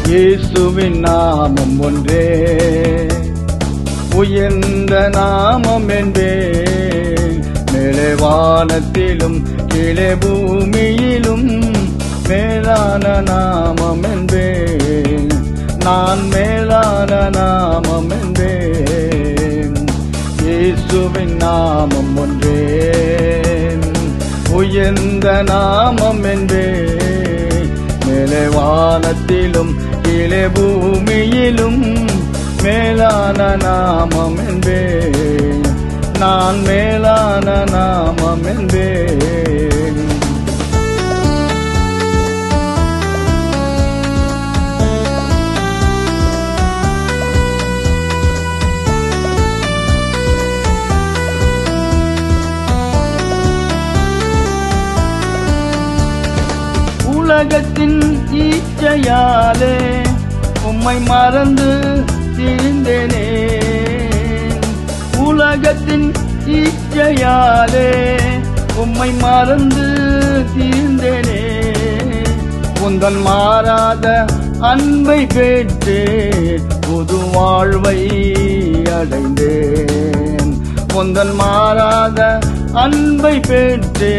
இயேசுவின் நாமம் ஒன்றே உயர்ந்த நாமம் என்பேன். மேலே வானத்திலும் கீழே பூமியிலும் மேலான நாமம் என்பேன். நான் மேலான நாமம் என்பேன். இயேசுவின் நாமம் ஒன்றே உயர்ந்த நாமம் என்பேன். மேலே வானத்திலும் கீழே பூமியிலும் மேலான நாமம் என்பேன். நான் மேலான நாமம் என்பேன். உலகத்தின் இச்சையாலே உம்மை மறந்து தீர்ந்தேனே. உலகத்தின் இச்சையாலே உம்மை மறந்து தீர்ந்தேனே. உந்தன் மாறாத அன்பை பெற்றே புது வாழ்வை அடைந்தேன். உந்தன் மாறாத அன்பை பெற்றே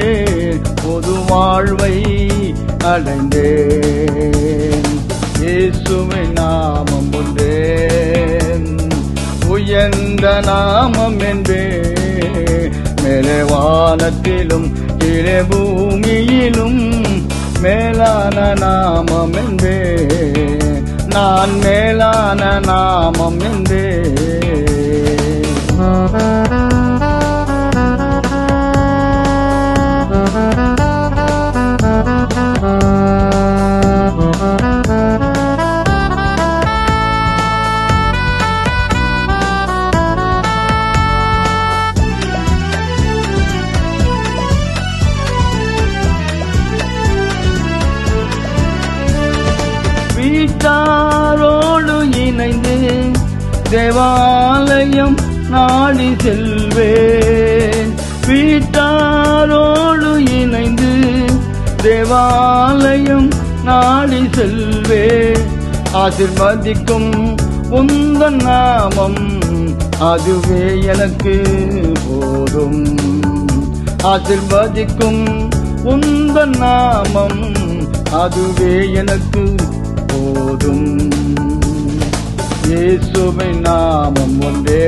புது வாழ்வை அடைந்தேன். இயேசுவின் நாமம் ஒன்றே உயர்ந்த நாமம் என்பேன். மேலே வானத்திலும் கீழே பூமியிலும் மேலான நாமம் என்பேன். நான் மேலான நாமம் என்பேன். வீட்டாரோடு இணைந்து தேவாலயம் நாடி செல்வேன். வீட்டாரோடு இணைந்து தேவாலயம் நாடி செல்வேன். ஆசீர்வதிக்கும் உந்தன் நாமம் அதுவே எனக்கு போதும். ஆசீர்வதிக்கும் உந்தன் நாமம் அதுவே எனக்கு போதும். இயேசுவின் நாமம் ஒன்றே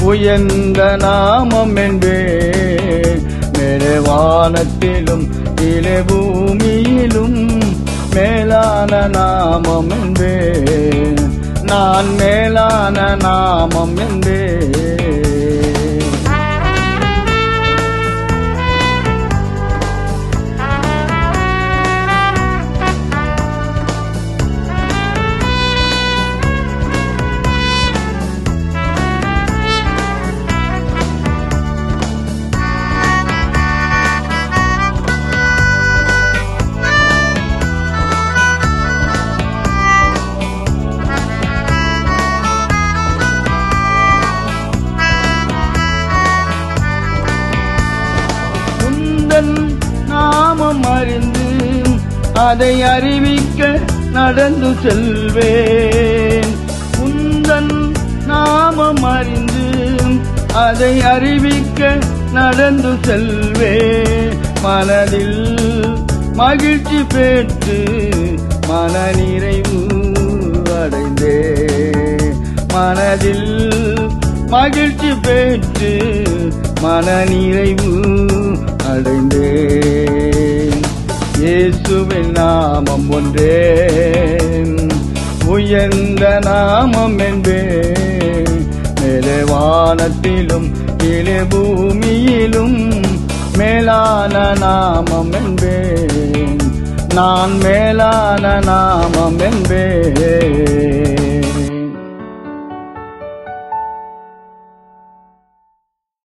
உயர்ந்த நாமம் என்பேன். மேலே வானத்திலும் கீழே பூமியிலும் மேலான நாமம் என்பேன். நான் மேலான நாமம் என்பேன். நாமம் அறிந்து அதை அறிவிக்க நடந்து செல்வேன். உந்தன் நாமம் அறிந்து அதை அறிவிக்க நடந்து செல்வேன். மனதில் மகிழ்ச்சி பெற்று மன நிறைவு அடைந்தேன். மனதில் மகிழ்ச்சி பெற்று மன நிறைவு அடைந்தேன். இயேசுவின் நாமம் ஒன்றே உயர்ந்த நாமம் என்பேன். மேலே வானத்திலும் கீழே பூமியிலும் மேலான நாமம் என்பேன். நான் மேலான நாமம் என்பேன்.